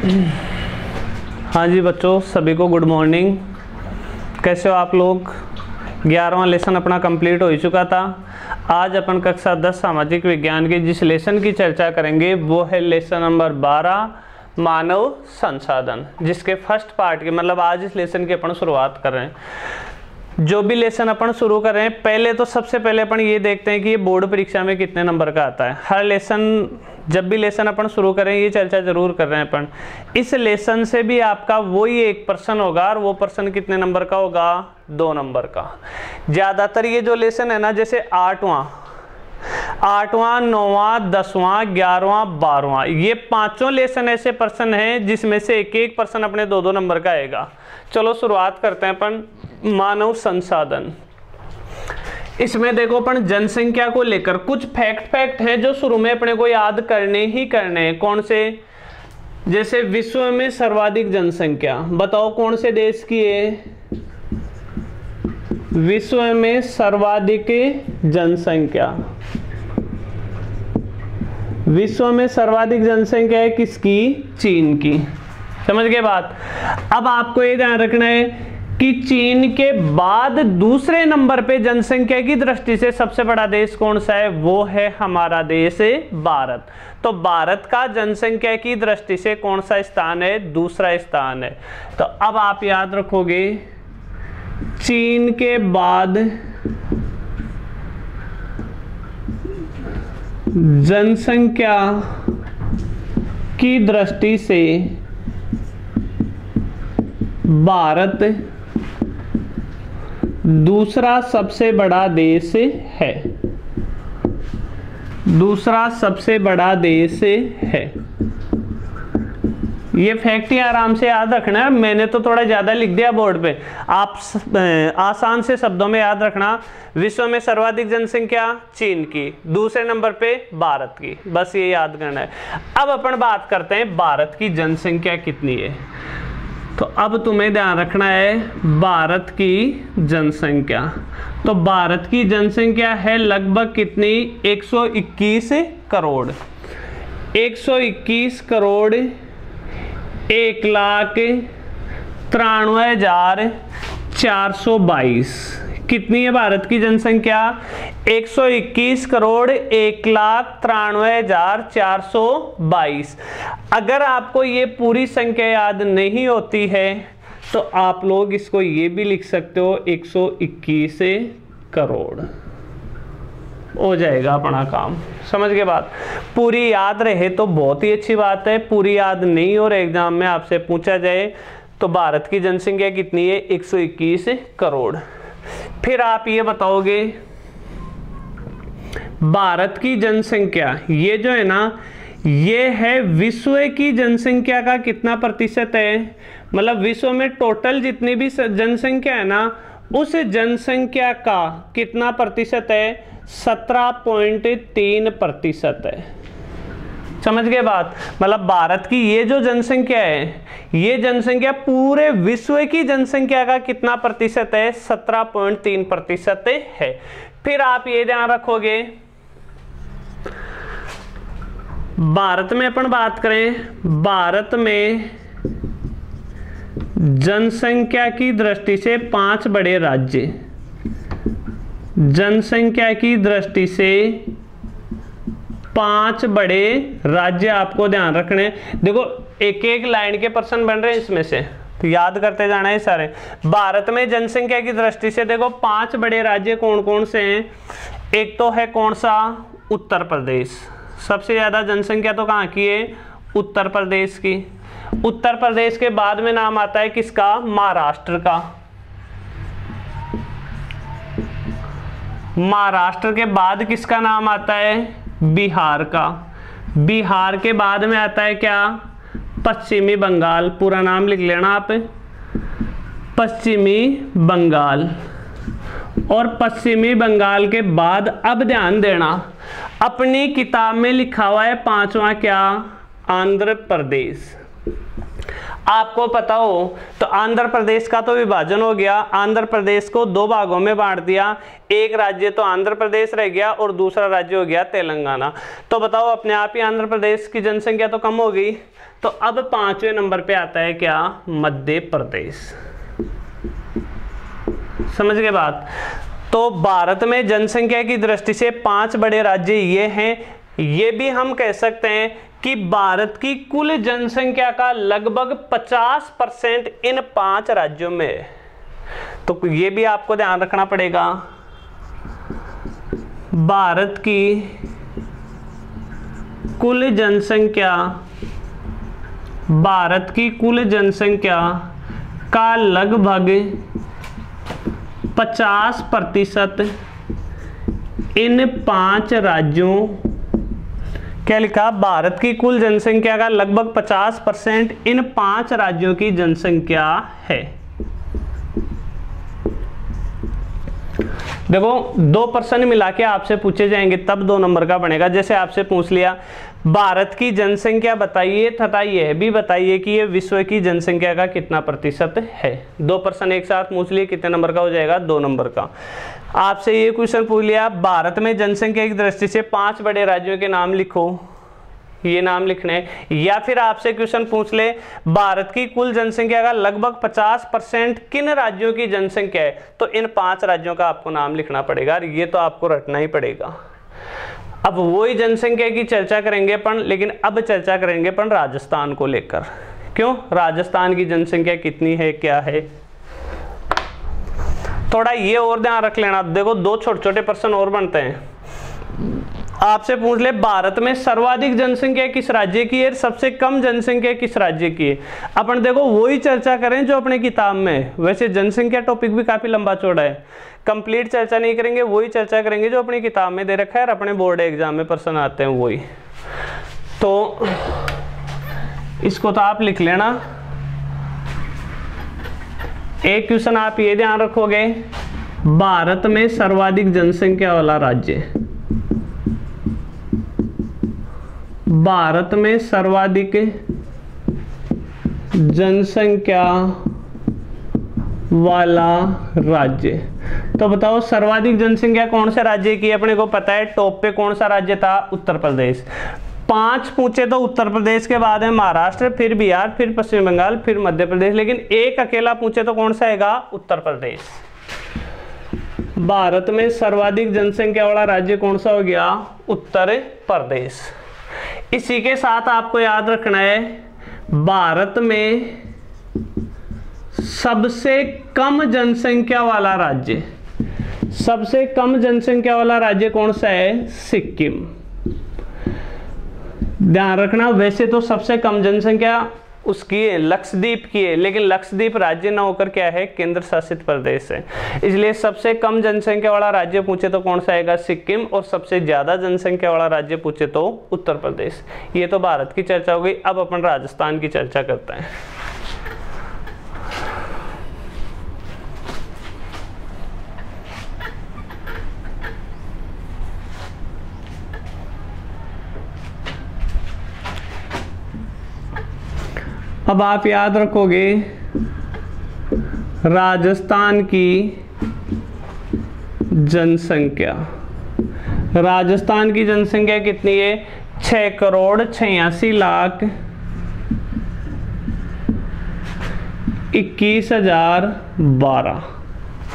हाँ जी बच्चों, सभी को गुड मॉर्निंग। कैसे हो आप लोग? 11वां लेसन अपना कंप्लीट हो ही चुका था। आज अपन कक्षा 10 सामाजिक विज्ञान के जिस लेसन की चर्चा करेंगे वो है लेसन नंबर 12 मानव संसाधन, जिसके फर्स्ट पार्ट के मतलब आज इस लेसन की अपन शुरुआत कर रहे हैं। जो भी लेसन अपन शुरू कर रहे हैं, पहले तो सबसे पहले अपन ये देखते हैं कि ये बोर्ड परीक्षा में कितने नंबर का आता है। हर लेसन, जब भी लेसन अपन शुरू करें ये चर्चा जरूर कर रहे हैं अपन। इस लेसन से भी आपका वही एक प्रश्न होगा और वो प्रश्न कितने नंबर का होगा? 2 नंबर का। ज़्यादातर ये जो लेसन है ना, जैसे 8वां, 9वां, 10वां, 11वां, 12वां, ये पांचों लेसन ऐसे प्रश्न हैं जिसमें से एक एक प्रश्न अपने 2-2 नंबर का आएगा। चलो शुरुआत करते हैं अपन मानव संसाधन। इसमें देखो अपन जनसंख्या को लेकर कुछ फैक्ट है जो शुरू में अपने को याद करने ही करने हैं। कौन से? जैसे विश्व में सर्वाधिक जनसंख्या, बताओ कौन से देश की है? विश्व में सर्वाधिक जनसंख्या, विश्व में सर्वाधिक जनसंख्या है किसकी? चीन की। समझ गए बात? अब आपको ये ध्यान रखना है कि चीन के बाद दूसरे नंबर पे जनसंख्या की दृष्टि से सबसे बड़ा देश कौन सा है? वो है हमारा देश भारत। तो भारत का जनसंख्या की दृष्टि से कौन सा स्थान है? दूसरा स्थान है। तो अब आप याद रखोगे चीन के बाद जनसंख्या की दृष्टि से भारत दूसरा सबसे बड़ा देश है। दूसरा सबसे बड़ा देश है। ये फैक्ट ही आराम से याद रखना है। मैंने तो थोड़ा ज्यादा लिख दिया बोर्ड पे, आप आसान से शब्दों में याद रखना। विश्व में सर्वाधिक जनसंख्या चीन की, दूसरे नंबर पे भारत की, बस ये याद करना है। अब अपन बात करते हैं भारत की जनसंख्या कितनी है। तो अब तुम्हें ध्यान रखना है भारत की जनसंख्या। तो भारत की जनसंख्या है लगभग कितनी? 121 करोड़। 121 करोड़ 1,93,422। कितनी है भारत की जनसंख्या? 121 करोड़ 1,93,422। अगर आपको ये पूरी संख्या याद नहीं होती है तो आप लोग इसको ये भी लिख सकते हो 121 करोड़, हो जाएगा अपना काम। समझ के बात? पूरी याद रहे तो बहुत ही अच्छी बात है। पूरी याद नहीं और एग्जाम में आपसे पूछा जाए तो भारत की जनसंख्या कितनी है? 121 करोड़। फिर आप ये बताओगे भारत की जनसंख्या ये जो है ना, ये है विश्व की जनसंख्या का कितना प्रतिशत है? मतलब विश्व में टोटल जितनी भी जनसंख्या है ना, उस जनसंख्या का कितना प्रतिशत है? 17.3% है। समझ गए बात? मतलब भारत की ये जो जनसंख्या है, ये जनसंख्या पूरे विश्व की जनसंख्या का कितना प्रतिशत है? 17.3% है। फिर आप ये ध्यान रखोगे भारत में अपन बात करें, भारत में जनसंख्या की दृष्टि से 5 बड़े राज्य, जनसंख्या की दृष्टि से 5 बड़े राज्य आपको ध्यान रखने। देखो एक एक लाइन के प्रश्न बन रहे हैं इसमें से, तो याद करते जाना है सारे। भारत में जनसंख्या की दृष्टि से देखो 5 बड़े राज्य कौन कौन से हैं? एक तो है कौन सा? उत्तर प्रदेश। सबसे ज्यादा जनसंख्या तो कहाँ की है? उत्तर प्रदेश की। उत्तर प्रदेश के बाद में नाम आता है किसका? महाराष्ट्र का। महाराष्ट्र के बाद किसका नाम आता है? बिहार का। बिहार के बाद में आता है क्या? पश्चिमी बंगाल। पूरा नाम लिख लेना आप, पश्चिमी बंगाल। और पश्चिमी बंगाल के बाद अब ध्यान देना, अपनी किताब में लिखा हुआ है 5वां क्या? आंध्र प्रदेश। आपको पता हो तो आंध्र प्रदेश का तो विभाजन हो गया, आंध्र प्रदेश को दो भागों में बांट दिया, एक राज्य तो आंध्र प्रदेश रह गया और दूसरा राज्य हो गया तेलंगाना। तो बताओ अपने आप ही आंध्र प्रदेश की जनसंख्या तो कम हो गई। तो अब 5वें नंबर पे आता है क्या, मध्य प्रदेश। समझ गए बात। तो भारत में जनसंख्या की दृष्टि से 5 बड़े राज्य ये हैं। ये भी हम कह सकते हैं कि भारत की कुल जनसंख्या का लगभग 50% इन 5 राज्यों में है। तो ये भी आपको ध्यान रखना पड़ेगा। भारत की कुल जनसंख्या, भारत की कुल जनसंख्या का लगभग 50% इन 5 राज्यों, क्या लिखा, भारत की कुल जनसंख्या का लगभग 50% इन 5 राज्यों की जनसंख्या है। देखो 2 प्रश्न मिला के आपसे पूछे जाएंगे तब 2 नंबर का बनेगा। जैसे आपसे पूछ लिया भारत की जनसंख्या बताइए तथा यह भी बताइए कि ये विश्व की जनसंख्या का कितना प्रतिशत है। 2 प्रश्न एक साथ पूछ लिए, कितने नंबर का हो जाएगा, 2 नंबर का। आपसे ये क्वेश्चन पूछ लिया भारत में जनसंख्या की दृष्टि से 5 बड़े राज्यों के नाम लिखो, ये नाम लिखने। या फिर आपसे क्वेश्चन पूछ ले भारत की कुल जनसंख्या का लगभग 50% किन राज्यों की जनसंख्या है, तो इन 5 राज्यों का आपको नाम लिखना पड़ेगा। ये तो आपको रटना ही पड़ेगा। अब वही जनसंख्या की चर्चा करेंगे अपन, लेकिन अब चर्चा करेंगे अपन राजस्थान को लेकर। क्यों, राजस्थान की जनसंख्या कितनी है, क्या है, थोड़ा ये और ध्यान रख लेना। देखो 2 छोटे छोटे प्रश्न और बनते हैं। आपसे पूछ ले भारत में सर्वाधिक जनसंख्या किस राज्य की है, सबसे कम जनसंख्या किस राज्य की है। अपन देखो वही चर्चा करें जो अपने किताब में है। वैसे जनसंख्या टॉपिक भी काफी लंबा चौड़ा है, कंप्लीट चर्चा नहीं करेंगे, वही चर्चा करेंगे जो अपनी किताब में दे रखा है और अपने बोर्ड एग्जाम में प्रश्न आते हैं वही। तो इसको तो आप लिख लेना। एक क्वेश्चन आप ये ध्यान रखोगे, भारत में सर्वाधिक जनसंख्या वाला राज्य, भारत में सर्वाधिक जनसंख्या वाला राज्य। तो बताओ सर्वाधिक जनसंख्या कौन से राज्य की है, अपने को पता है। टॉप पे कौन सा राज्य था, उत्तर प्रदेश। 5 पूछे तो उत्तर प्रदेश के बाद है महाराष्ट्र, फिर बिहार, फिर पश्चिम बंगाल, फिर मध्य प्रदेश, लेकिन एक अकेला पूछे तो कौन सा आएगा, उत्तर प्रदेश। भारत में सर्वाधिक जनसंख्या वाला राज्य कौन सा हो गया, उत्तर प्रदेश। इसी के साथ आपको याद रखना है भारत में सबसे कम जनसंख्या वाला राज्य, सबसे कम जनसंख्या वाला राज्य कौन सा है, सिक्किम। ध्यान रखना, वैसे तो सबसे कम जनसंख्या उसकी है, लक्षद्वीप की है, लेकिन लक्षद्वीप राज्य ना होकर क्या है, केंद्र शासित प्रदेश है। इसलिए सबसे कम जनसंख्या वाला राज्य पूछे तो कौन सा आएगा, सिक्किम। और सबसे ज्यादा जनसंख्या वाला राज्य पूछे तो उत्तर प्रदेश। ये तो भारत की चर्चा हो गई। अब अपन राजस्थान की चर्चा करते हैं। अब आप याद रखोगे राजस्थान की जनसंख्या, राजस्थान की जनसंख्या कितनी है, 6,86,21,012।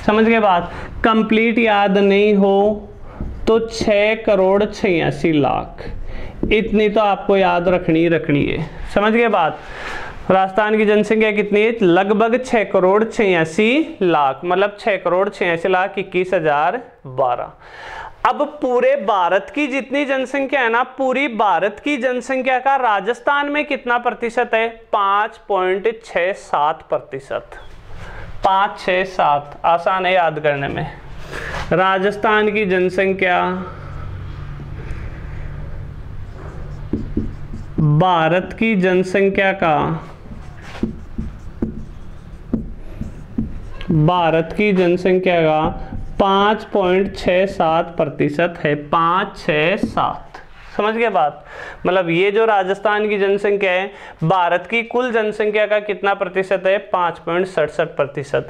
समझ गए बात। कंप्लीट याद नहीं हो तो 6,86,00,000 इतनी तो आपको याद रखनी है। समझ गए बात। राजस्थान की जनसंख्या कितनी है, लगभग 6,86,00,000, मतलब 6,86,21,012। अब पूरे भारत की जितनी जनसंख्या है ना, पूरी भारत की जनसंख्या का राजस्थान में कितना प्रतिशत है, 5.67%। 567 आसान है याद करने में। राजस्थान की जनसंख्या भारत की जनसंख्या का 5.67% है। 567 समझ गए बात। मतलब ये जो राजस्थान की जनसंख्या है, भारत की कुल जनसंख्या का कितना प्रतिशत है, 5.67%।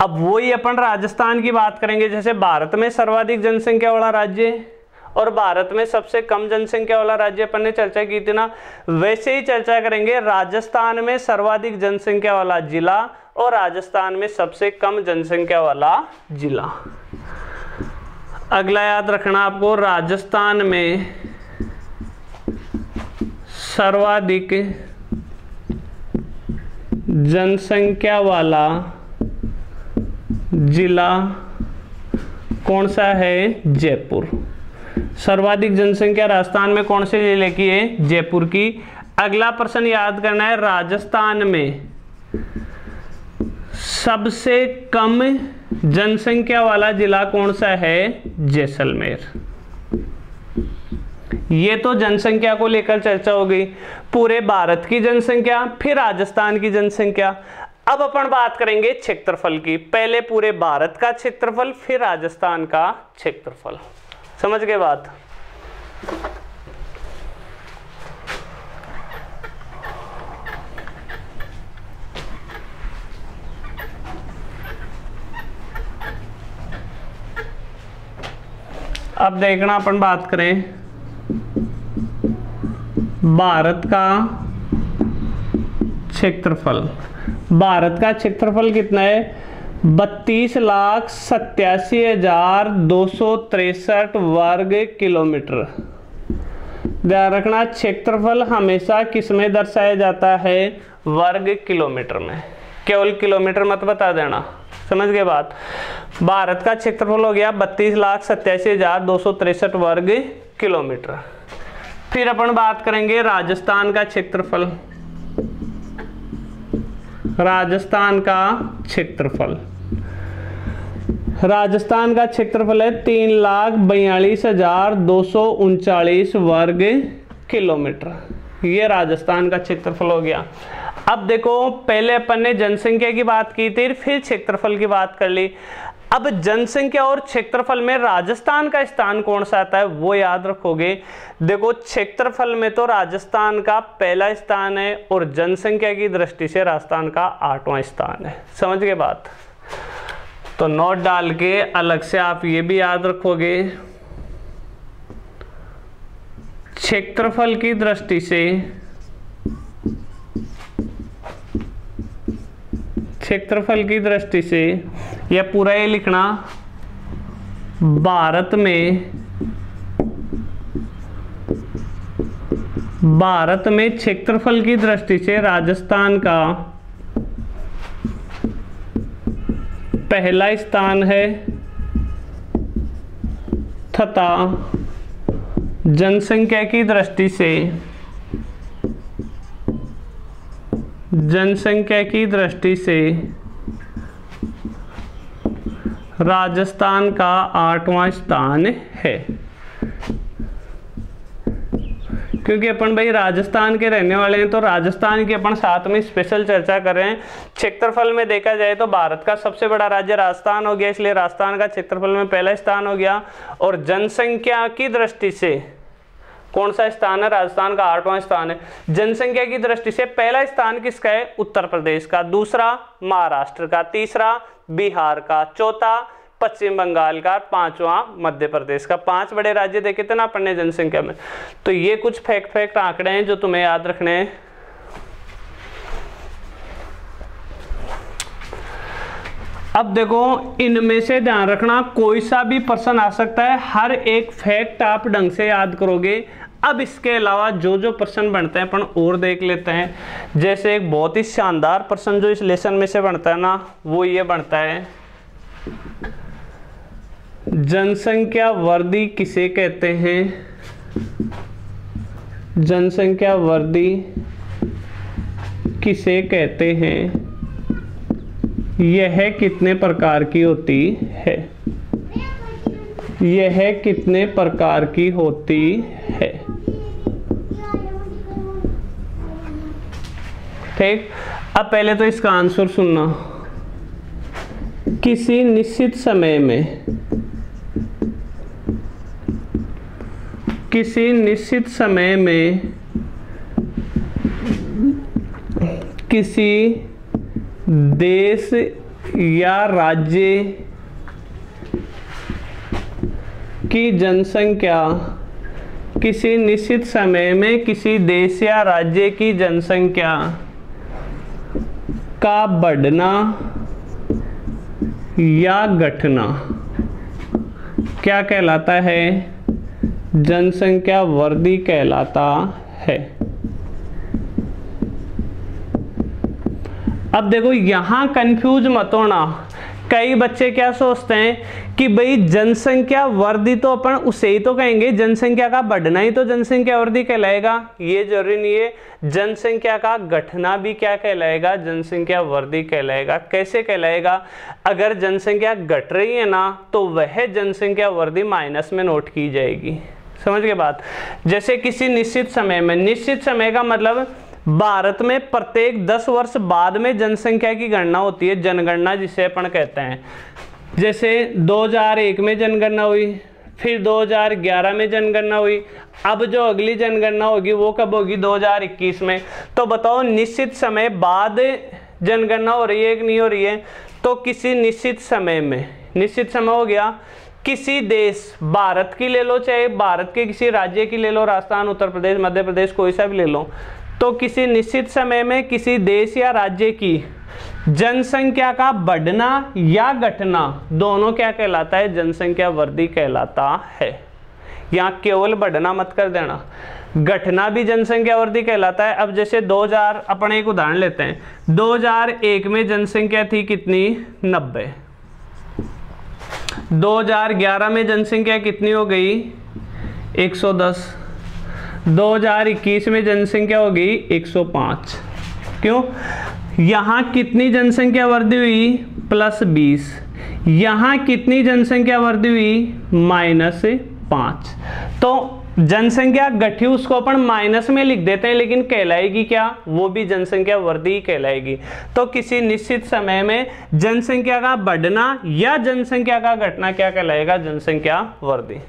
अब वही अपन राजस्थान की बात करेंगे, जैसे भारत में सर्वाधिक जनसंख्या वाला राज्य और भारत में सबसे कम जनसंख्या वाला राज्य अपन ने चर्चा की थी ना, वैसे ही चर्चा करेंगे राजस्थान में सर्वाधिक जनसंख्या वाला जिला और राजस्थान में सबसे कम जनसंख्या वाला जिला। अगला याद रखना आपको, राजस्थान में सर्वाधिक जनसंख्या वाला जिला कौन सा है, जयपुर। सर्वाधिक जनसंख्या राजस्थान में कौन से जिले की है, जयपुर की। अगला प्रश्न याद करना है, राजस्थान में सबसे कम जनसंख्या वाला जिला कौन सा है, जैसलमेर। ये तो जनसंख्या को लेकर चर्चा हो गई, पूरे भारत की जनसंख्या, फिर राजस्थान की जनसंख्या। अब अपन बात करेंगे क्षेत्रफल की, पहले पूरे भारत का क्षेत्रफल, फिर राजस्थान का क्षेत्रफल। समझ गए बात। अब देखना, अपन बात करें भारत का क्षेत्रफल। भारत का क्षेत्रफल कितना है, 32,87,263 वर्ग किलोमीटर। ध्यान रखना, क्षेत्रफल हमेशा किस में दर्शाया जाता है, वर्ग किलोमीटर में, केवल किलोमीटर मत बता देना। समझ गए बात। भारत का क्षेत्रफल हो गया 32,87,263 वर्ग किलोमीटर। फिर अपन बात करेंगे राजस्थान का क्षेत्रफल। राजस्थान का क्षेत्रफल, राजस्थान का क्षेत्रफल है 3,42,239 वर्ग किलोमीटर। ये राजस्थान का क्षेत्रफल हो गया। अब देखो, पहले अपन ने जनसंख्या की बात की थी, फिर क्षेत्रफल की बात कर ली। अब जनसंख्या और क्षेत्रफल में राजस्थान का स्थान कौन सा आता है, वो याद रखोगे। देखो, क्षेत्रफल में तो राजस्थान का पहला स्थान है और जनसंख्या की दृष्टि से राजस्थान का 8वां स्थान है। समझ गए बात। तो नोट डाल के अलग से आप ये भी याद रखोगे, क्षेत्रफल की दृष्टि से, क्षेत्रफल की दृष्टि से, यह पूरा ये लिखना, भारत में क्षेत्रफल की दृष्टि से राजस्थान का पहला स्थान है तथा जनसंख्या की दृष्टि से, जनसंख्या की दृष्टि से राजस्थान का 8वां स्थान है। क्योंकि अपन भाई राजस्थान के रहने वाले हैं, तो राजस्थान की अपन साथ में स्पेशल चर्चा कर रहे हैं। क्षेत्रफल में देखा जाए तो भारत का सबसे बड़ा राज्य राजस्थान हो गया, इसलिए राजस्थान का क्षेत्रफल में पहला स्थान हो गया। और जनसंख्या की दृष्टि से कौन सा स्थान है, राजस्थान का 8वां स्थान है। जनसंख्या की दृष्टि से पहला स्थान किसका है, उत्तर प्रदेश का, दूसरा महाराष्ट्र का, तीसरा बिहार का, चौथा पश्चिम बंगाल का, 5वां मध्य प्रदेश का। 5 बड़े राज्य देखे थे ना अपन ने जनसंख्या में। तो ये कुछ फैक्ट आंकड़े हैं जो तुम्हें याद रखने हैं। अब देखो, इनमें से ध्यान रखना, कोई सा भी प्रश्न आ सकता है, हर एक फैक्ट आप ढंग से याद करोगे। अब इसके अलावा जो जो प्रश्न बनते हैं अपन और देख लेते हैं। जैसे एक बहुत ही शानदार प्रश्न जो इस लेसन में से बनता है ना, वो ये बनता है, जनसंख्या वृद्धि किसे कहते हैं, जनसंख्या वृद्धि किसे कहते हैं, यह कितने प्रकार की होती है, यह कितने प्रकार की होती है। ठीक, अब पहले तो इसका आंसर सुनना। किसी निश्चित समय में, किसी निश्चित समय में किसी देश या राज्य की जनसंख्या, किसी निश्चित समय में किसी देश या राज्य की जनसंख्या का बढ़ना या घटना क्या कहलाता है? जनसंख्या वृद्धि कहलाता है। अब देखो यहां कंफ्यूज मत होना। कई बच्चे क्या सोचते हैं कि भाई जनसंख्या वृद्धि तो अपन उसे ही तो कहेंगे, जनसंख्या का बढ़ना ही तो जनसंख्या वृद्धि कहलाएगा। ये जरूरी नहीं है, जनसंख्या का घटना भी क्या कहलाएगा? जनसंख्या वृद्धि कहलाएगा। कैसे कहलाएगा? अगर जनसंख्या घट रही है ना तो वह जनसंख्या वृद्धि माइनस में नोट की जाएगी। समझ गए बात? जैसे किसी निश्चित समय में, निश्चित समय का मतलब भारत में प्रत्येक 10 वर्ष बाद में जनसंख्या की गणना होती है, जनगणना जिसे अपन कहते हैं। जैसे 2001 में जनगणना हुई, फिर 2011 में जनगणना हुई, अब जो अगली जनगणना होगी वो कब होगी? 2021 में। तो बताओ निश्चित समय बाद जनगणना हो रही है कि नहीं हो रही है? तो किसी निश्चित समय में, निश्चित समय हो गया किसी देश, भारत की ले लो, चाहे भारत के किसी राज्य की ले लो, राजस्थान, उत्तर प्रदेश, मध्य प्रदेश, कोई सा भी ले लो, तो किसी निश्चित समय में किसी देश या राज्य की जनसंख्या का बढ़ना या घटना दोनों क्या कहलाता है? जनसंख्या वृद्धि कहलाता है। यहाँ केवल बढ़ना मत कर देना, घटना भी जनसंख्या वृद्धि कहलाता है। अब जैसे 2000, अपन एक उदाहरण लेते हैं। 2001 में जनसंख्या थी कितनी? 90। 2011 में जनसंख्या कितनी हो गई? 110। 2021 में जनसंख्या हो गई 105। क्यों? यहाँ कितनी जनसंख्या वृद्धि हुई? +20। यहाँ कितनी जनसंख्या वृद्धि हुई? -5। तो जनसंख्या घटी उसको अपन माइनस में लिख देते हैं, लेकिन कहलाएगी क्या? वो भी जनसंख्या वृद्धि कहलाएगी। तो किसी निश्चित समय में जनसंख्या का बढ़ना या जनसंख्या का घटना क्या कहलाएगा? जनसंख्या वृद्धि।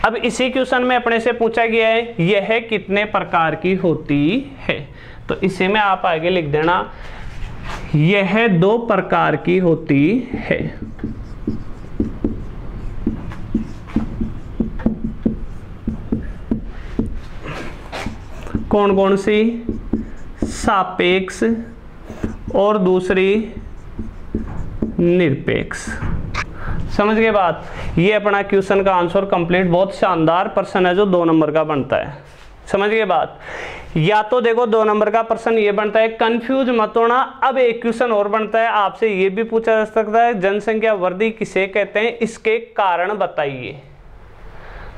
अब इसी क्वेश्चन में अपने से पूछा गया है यह कितने प्रकार की होती है, तो इसी में आप आगे लिख देना यह 2 प्रकार की होती है। कौन कौन सी? सापेक्ष और दूसरी निरपेक्ष। समझ गए बात? ये अपना क्वेश्चन का आंसर कंप्लीट, बहुत शानदार प्रश्न है जो 2 नंबर का बनता है। समझ गए बात? या तो देखो 2 नंबर का प्रश्न ये बनता है, कंफ्यूज मत होना। अब एक क्वेश्चन और बनता है, आपसे ये भी पूछा जा सकता है जनसंख्या वृद्धि किसे कहते हैं, इसके कारण बताइए।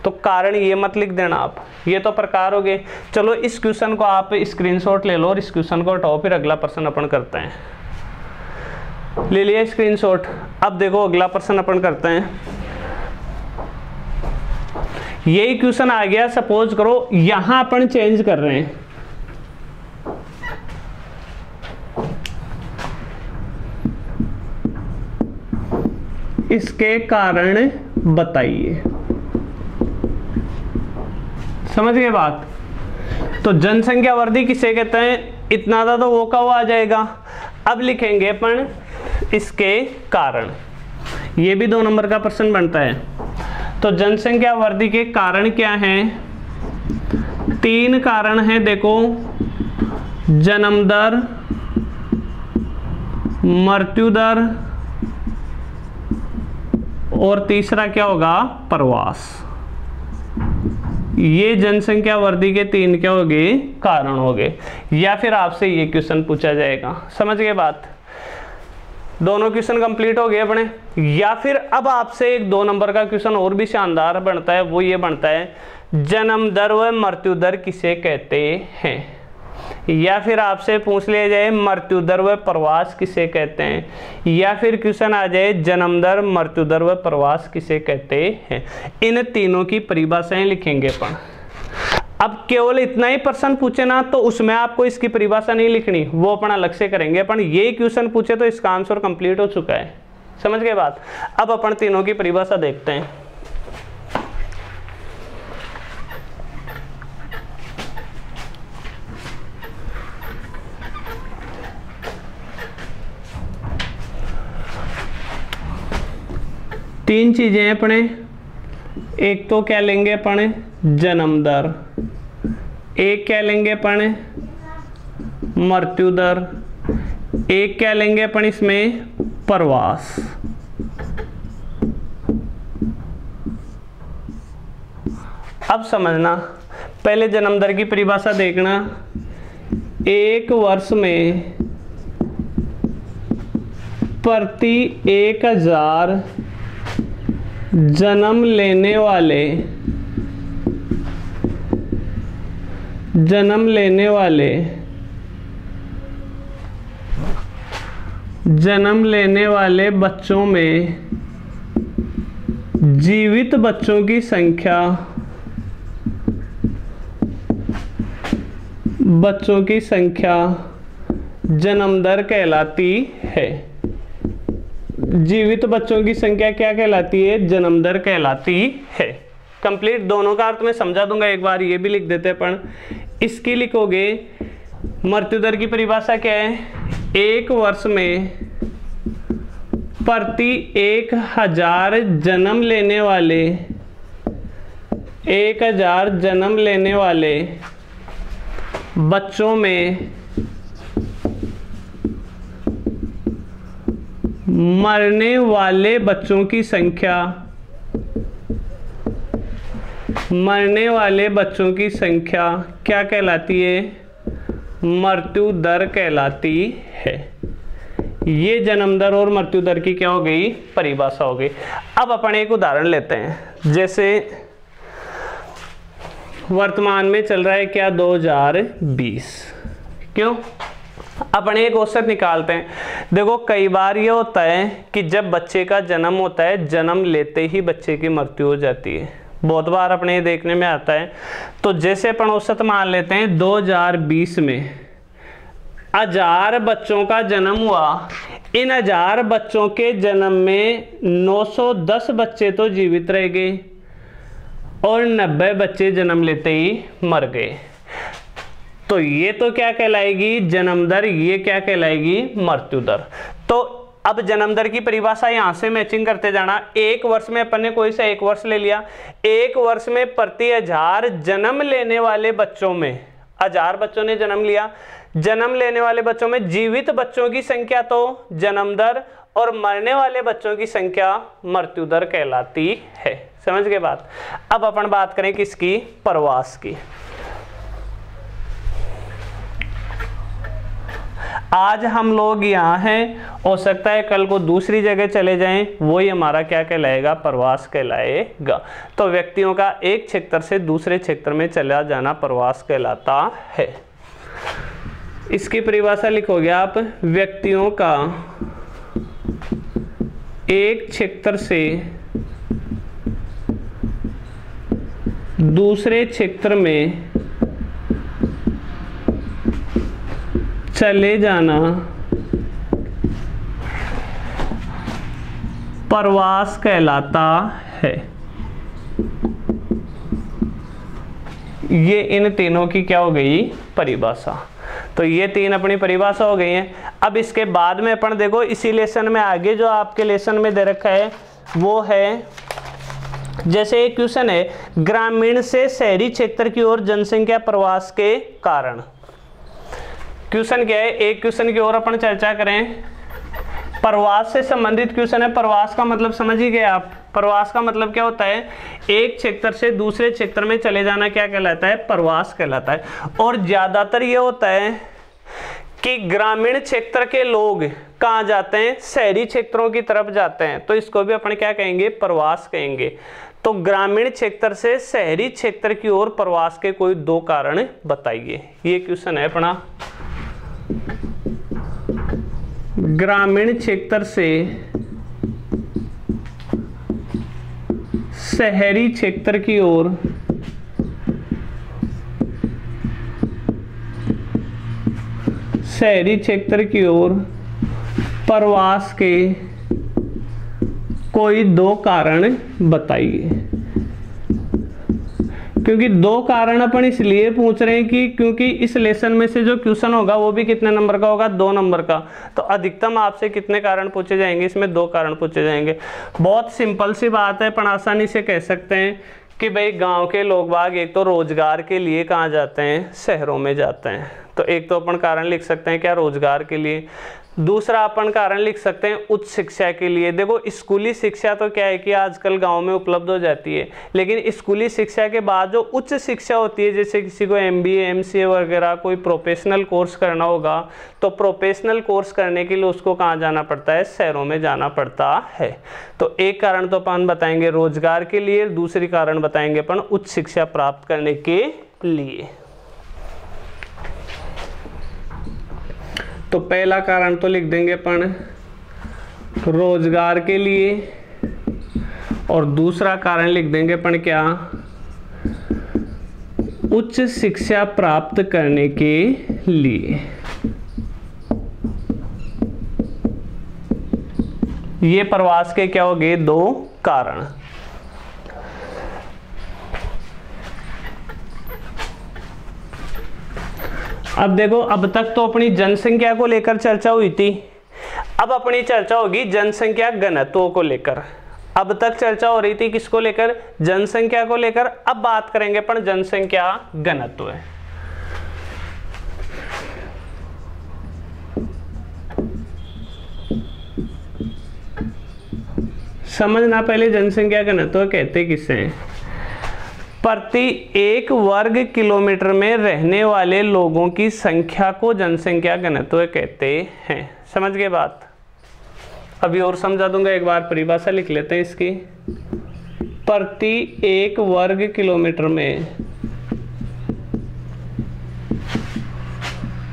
तो कारण ये मत लिख देना आप, ये तो प्रकार हो गए। चलो इस क्वेश्चन को आप स्क्रीनशॉट ले लो और इस क्वेश्चन को हटाओ, फिर अगला प्रश्न अपन करते हैं। ले लिया स्क्रीनशॉट। अब देखो अगला प्रश्न अपन करते हैं। यही क्वेश्चन आ गया, सपोज करो यहां अपन चेंज कर रहे हैं। इसके कारण बताइए। समझ गए बात? तो जनसंख्या वृद्धि किसे कहते हैं? इतना था तो वो का वो आ जाएगा। अब लिखेंगे अपन इसके कारण। ये भी 2 नंबर का प्रश्न बनता है। तो जनसंख्या वृद्धि के कारण क्या हैं? 3 कारण हैं। देखो, जन्म दर, मृत्यु दर और तीसरा क्या होगा? प्रवास। ये जनसंख्या वृद्धि के 3 क्या हो गए? कारण हो गए। या फिर आपसे ये क्वेश्चन पूछा जाएगा। समझ गए बात? दोनों क्वेश्चन कंप्लीट हो गए अपने। या फिर अब आपसे एक 2 नंबर का क्वेश्चन और भी शानदार बनता है, वो ये बनता है जन्म दर व मृत्यु दर किसे कहते हैं। या फिर आपसे पूछ लिया जाए मृत्यु दर व प्रवास किसे कहते हैं। या फिर क्वेश्चन आ जाए जन्म दर, मृत्यु दर व प्रवास किसे कहते हैं। इन तीनों की परिभाषाएं लिखेंगे अपन। अब केवल इतना ही प्रश्न पूछे ना तो उसमें आपको इसकी परिभाषा नहीं लिखनी, वो अपन अलग से करेंगे। अपन यही क्वेश्चन पूछे तो इसका आंसर कंप्लीट हो चुका है। समझ गए बात? अब अपन तीनों की परिभाषा देखते हैं। तीन चीजें हैं अपने, एक तो क्या लेंगे अपन जन्म दर, एक क्या लेंगे अपन मृत्यु दर, एक क्या लेंगे अपन इसमें प्रवास। अब समझना, पहले जन्म दर की परिभाषा देखना। एक वर्ष में प्रति 1000 जन्म लेने वाले बच्चों में जीवित बच्चों की संख्या जन्म दर कहलाती है। जीवित बच्चों की संख्या क्या कहलाती है? जन्म दर कहलाती है। कंप्लीट दोनों का अर्थ मैं समझा दूंगा, एक बार ये भी लिख देते हैं अपन। इसकी लिखोगे मृत्यु दर की परिभाषा क्या है? एक वर्ष में प्रति 1000 जन्म लेने वाले बच्चों में मरने वाले बच्चों की संख्या क्या कहलाती है? मृत्यु दर कहलाती है। ये जन्म दर और मृत्यु दर की क्या हो गई? परिभाषा हो गई। अब अपन एक उदाहरण लेते हैं, जैसे वर्तमान में चल रहा है क्या 2020, क्यों? अपन एक औसत निकालते हैं। देखो कई बार ये होता है कि जब बच्चे का जन्म होता है, जन्म लेते ही बच्चे की मृत्यु हो जाती है, बहुत बार अपने ये देखने में आता है। तो जैसे अपन औसत मान लेते हैं 2020 में 1000 बच्चों का जन्म हुआ, इन 1000 बच्चों के जन्म में 910 बच्चे तो जीवित रह गए और 90 बच्चे जन्म लेते ही मर गए। तो ये तो क्या कहलाएगी? जन्म दर। ये क्या कहलाएगी? मृत्यु दर। तो अब जन्म दर की परिभाषा यहां से मैचिंग करते जाना। एक वर्ष में अपन ने कोई सा एक वर्ष ले लिया, एक वर्ष में प्रति 1000 जन्म लेने वाले बच्चों में, 1000 बच्चों ने जन्म लिया, जन्म लेने वाले बच्चों में जीवित बच्चों की संख्या तो जन्म दर और मरने वाले बच्चों की संख्या मृत्यु दर कहलाती है। समझ गए बात? अब अपन बात करें किसकी? प्रवास की। आज हम लोग यहाँ हैं, हो सकता है कल को दूसरी जगह चले जाएं, वही हमारा क्या कहलाएगा? प्रवास कहलाएगा। तो व्यक्तियों का एक क्षेत्र से दूसरे क्षेत्र में चला जाना प्रवास कहलाता है। इसकी परिभाषा लिखोगे आप, व्यक्तियों का एक क्षेत्र से दूसरे क्षेत्र में चले जाना प्रवास कहलाता है। ये इन तीनों की क्या हो गई? परिभाषा। तो ये तीन अपनी परिभाषा हो गई हैं। अब इसके बाद में अपन देखो इसी लेसन में आगे जो आपके लेसन में दे रखा है वो है, जैसे एक क्वेश्चन है, ग्रामीण से शहरी क्षेत्र की ओर जनसंख्या प्रवास के कारण। क्वेश्चन क्या है? एक क्वेश्चन की ओर अपन चर्चा करें। प्रवास से संबंधित क्वेश्चन है। प्रवास का मतलब समझ ही गए आप। प्रवास का मतलब क्या होता है? एक क्षेत्र से दूसरे क्षेत्र में चले जाना क्या कहलाता है? प्रवास कहलाता है। और ज्यादातर ये होता है कि ग्रामीण क्षेत्र के लोग कहाँ जाते हैं? शहरी क्षेत्रों की तरफ जाते हैं, तो इसको भी अपन क्या कहेंगे? प्रवास कहेंगे। तो ग्रामीण क्षेत्र से शहरी क्षेत्र की ओर प्रवास के कोई दो कारण बताइए। ये क्वेश्चन है अपना। ग्रामीण क्षेत्र से शहरी क्षेत्र की ओर प्रवास के कोई दो कारण बताइए। क्योंकि दो कारण अपन इसलिए पूछ रहे हैं कि क्योंकि इस लेसन में से जो क्वेश्चन होगा वो भी कितने नंबर का होगा, 2 नंबर का। तो अधिकतम आपसे कितने कारण पूछे जाएंगे, इसमें 2 कारण पूछे जाएंगे। बहुत सिंपल सी बात है, अपन आसानी से कह सकते हैं कि भाई गांव के लोग बाग एक तो रोजगार के लिए कहाँ जाते हैं, शहरों में जाते हैं। तो एक तो अपन कारण लिख सकते हैं क्या, रोजगार के लिए। दूसरा अपन कारण लिख सकते हैं उच्च शिक्षा के लिए। देखो स्कूली शिक्षा तो क्या है कि आजकल गांव में उपलब्ध हो जाती है, लेकिन स्कूली शिक्षा के बाद जो उच्च शिक्षा होती है, जैसे किसी को MBA MCA वगैरह कोई प्रोफेशनल कोर्स करना होगा, तो प्रोफेशनल कोर्स करने के लिए उसको कहाँ जाना पड़ता है, शहरों में जाना पड़ता है। तो एक कारण तो अपन बताएंगे रोजगार के लिए, दूसरी कारण बताएंगे अपन उच्च शिक्षा प्राप्त करने के लिए। तो पहला कारण तो लिख देंगे अपन रोजगार के लिए, और दूसरा कारण लिख देंगे अपन क्या, उच्च शिक्षा प्राप्त करने के लिए। ये प्रवास के क्या हो गए, 2 कारण। अब देखो, अब तक तो अपनी जनसंख्या को लेकर चर्चा हुई थी, अब अपनी चर्चा होगी जनसंख्या घनत्व को लेकर। अब तक चर्चा हो रही थी किसको लेकर, जनसंख्या को लेकर। अब बात करेंगे अपन जनसंख्या घनत्व। समझना पहले जनसंख्या घनत्व कहते किसे हैं। प्रति 1 वर्ग किलोमीटर में रहने वाले लोगों की संख्या को जनसंख्या घनत्व कहते हैं। समझ गए बात। अभी और समझा दूंगा, एक बार परिभाषा लिख लेते हैं इसकी। प्रति 1 वर्ग किलोमीटर में,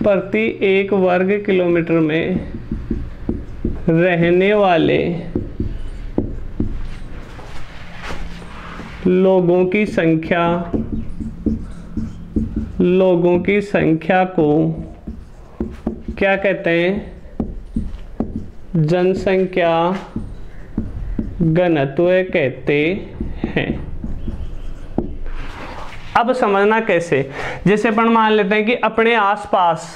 प्रति 1 वर्ग किलोमीटर में रहने वाले लोगों की संख्या को क्या कहते हैं, जनसंख्या घनत्व कहते हैं। अब समझना कैसे, जैसे अपन मान लेते हैं कि अपने आसपास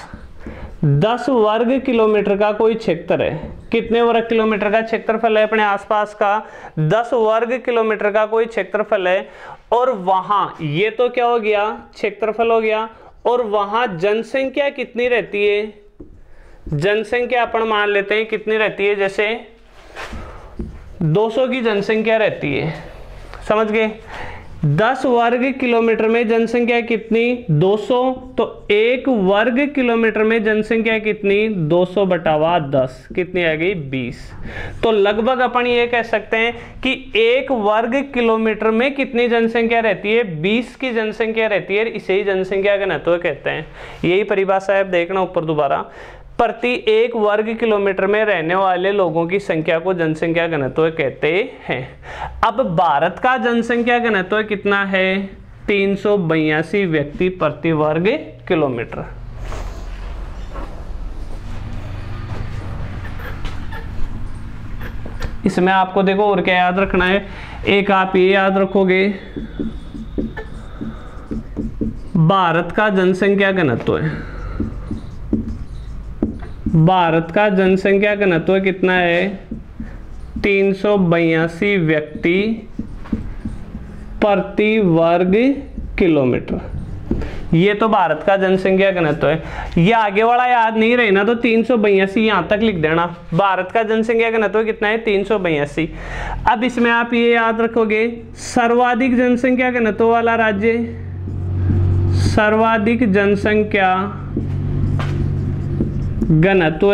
10 वर्ग किलोमीटर का कोई क्षेत्र है। कितने वर्ग किलोमीटर का क्षेत्रफल है अपने आसपास का, 10 वर्ग किलोमीटर का कोई क्षेत्रफल है। और वहां, ये तो क्या हो गया, क्षेत्रफल हो गया, और वहां जनसंख्या कितनी रहती है, जनसंख्या अपन मान लेते हैं कितनी रहती है, जैसे 200 की जनसंख्या रहती है। समझ गए, 10 वर्ग किलोमीटर में जनसंख्या कितनी, 200। तो 1 वर्ग किलोमीटर में जनसंख्या कितनी, 200/10, कितनी आ गई, 20। तो लगभग अपन ये कह सकते हैं कि 1 वर्ग किलोमीटर में कितनी जनसंख्या रहती है, 20 की जनसंख्या रहती है। इसे ही जनसंख्या घनत्व कहते हैं। यही परिभाषा है, देखना ऊपर दोबारा। प्रति 1 वर्ग किलोमीटर में रहने वाले लोगों की संख्या को जनसंख्या घनत्व कहते हैं। अब भारत का जनसंख्या घनत्व कितना है, 382 व्यक्ति प्रति वर्ग किलोमीटर। इसमें आपको देखो और क्या याद रखना है, एक आप ये याद रखोगे, भारत का जनसंख्या घनत्व है, भारत का जनसंख्या घनत्व कितना है, 382 व्यक्ति प्रति वर्ग किलोमीटर। ये तो भारत का जनसंख्या घनत्व है। ये आगे वाला याद नहीं रहे ना तो 382 यहां तक लिख देना। भारत का जनसंख्या घनत्व कितना है, 382। अब इसमें आप ये याद रखोगे, सर्वाधिक जनसंख्या घनत्व वाला राज्य, सर्वाधिक जनसंख्या घनत्व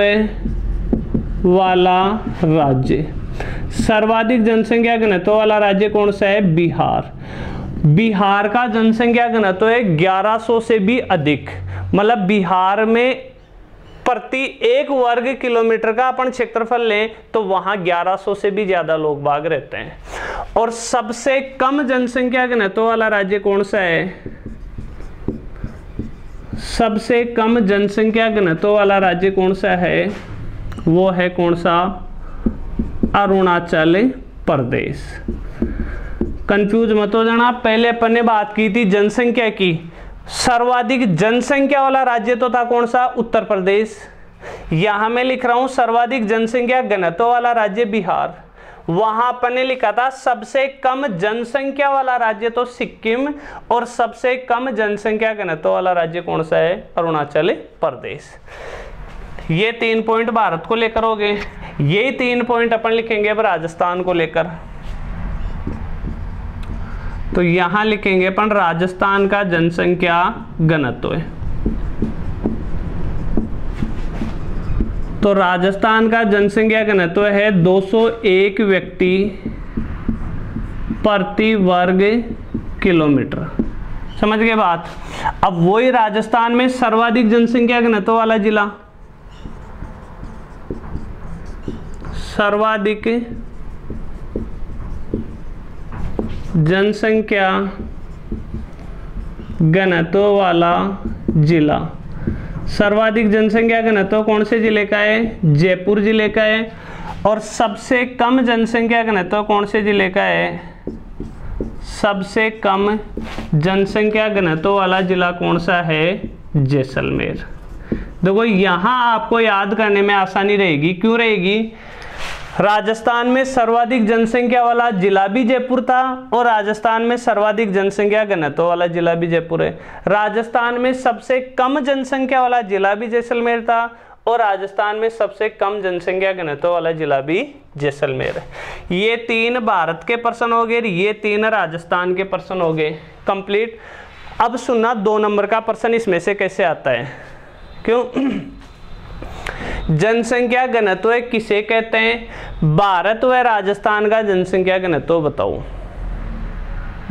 वाला राज्य, सर्वाधिक जनसंख्या घनत्व वाला राज्य कौन सा है, बिहार। बिहार का जनसंख्या घनत्व है 1100 से भी अधिक। मतलब बिहार में प्रति 1 वर्ग किलोमीटर का अपन क्षेत्रफल लें तो वहां 1100 से भी ज्यादा लोग बाग रहते हैं। और सबसे कम जनसंख्या घनत्व वाला राज्य कौन सा है, सबसे कम जनसंख्या घनत्व वाला राज्य कौन सा है, वो है कौन सा, अरुणाचल प्रदेश। कंफ्यूज मत हो जाना। पहले अपन ने बात की थी जनसंख्या की, सर्वाधिक जनसंख्या वाला राज्य तो था कौन सा? उत्तर प्रदेश। यहां मैं लिख रहा हूं सर्वाधिक जनसंख्या घनत्व वाला राज्य बिहार। वहां अपन ने लिखा था सबसे कम जनसंख्या वाला राज्य तो सिक्किम, और सबसे कम जनसंख्या घनत्व वाला राज्य कौन सा है? अरुणाचल प्रदेश। ये 3 पॉइंट भारत को लेकर हो गए। ये 3 पॉइंट अपन लिखेंगे अब राजस्थान को लेकर। तो यहां लिखेंगे अपन राजस्थान का जनसंख्या घनत्व है। तो राजस्थान का जनसंख्या घनत्व है 201 व्यक्ति प्रति वर्ग किलोमीटर। समझ गए बात? अब वही राजस्थान में सर्वाधिक जनसंख्या घनत्व वाला जिला, सर्वाधिक जनसंख्या घनत्व वाला जिला, सर्वाधिक जनसंख्या घनत्व कौन से जिले का है? जयपुर जिले का है। और सबसे कम जनसंख्या घनत्व कौन से जिले का है? सबसे कम जनसंख्या घनत्व वाला जिला कौन सा है? जैसलमेर। देखो यहां आपको याद करने में आसानी रहेगी। क्यों रहेगी? राजस्थान में सर्वाधिक जनसंख्या वाला जिला भी जयपुर था, और राजस्थान में सर्वाधिक जनसंख्या घनत्व वाला जिला भी जयपुर है। राजस्थान में सबसे कम जनसंख्या वाला जिला भी जैसलमेर था, और राजस्थान में सबसे कम जनसंख्या घनत्व वाला जिला भी जैसलमेर है। ये 3 भारत के प्रश्न हो गए, ये 3 राजस्थान के प्रश्न हो गए कंप्लीट। अब सुनना 2 नंबर का प्रश्न इसमें से कैसे आता है। क्यों? जनसंख्या घनत्व किसे कहते हैं? भारत व राजस्थान का जनसंख्या घनत्व बताओ।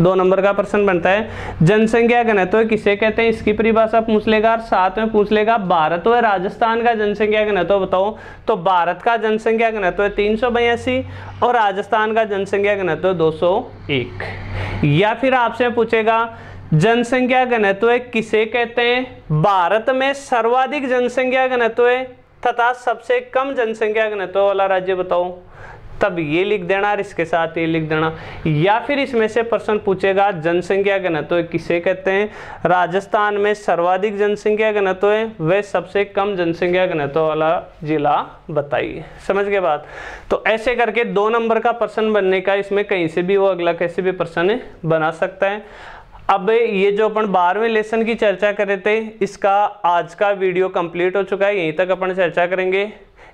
2 नंबर का प्रश्न बनता है जनसंख्या घनत्व किसे कहते हैं, इसकी परिभाषा पूछ लेगा। और साथ में पूछ लेगा भारत व राजस्थान का जनसंख्या घनत्व बताओ। तो भारत का जनसंख्या घनत्व 382 और राजस्थान का जनसंख्या घनत्व 201। या फिर आपसे पूछेगा जनसंख्या घनत्व किसे कहते हैं? भारत में सर्वाधिक जनसंख्या घनत्व तथा सबसे कम जनसंख्या घनत्व वाला राज्य बताओ। तब ये लिख देना और इसके साथ ये लिख देना। या फिर इसमें से प्रश्न पूछेगा जनसंख्या घनत्व किसे कहते हैं? राजस्थान में सर्वाधिक जनसंख्या घनत्व है, वह सबसे कम जनसंख्या घनत्व वाला जिला बताइए। समझ गए बात? तो ऐसे करके 2 नंबर का प्रश्न बनने का इसमें कहीं से भी वो अगला कैसे भी प्रश्न बना सकता है। अब ये जो अपन 12वें लेसन की चर्चा कर रहे थे, इसका आज का वीडियो कंप्लीट हो चुका है। यहीं तक अपन चर्चा करेंगे।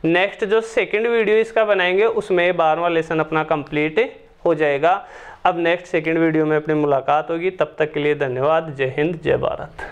नेक्स्ट जो सेकंड वीडियो इसका बनाएंगे उसमें 12वां लेसन अपना कंप्लीट हो जाएगा। अब नेक्स्ट सेकंड वीडियो में अपनी मुलाकात होगी। तब तक के लिए धन्यवाद। जय हिंद, जय भारत।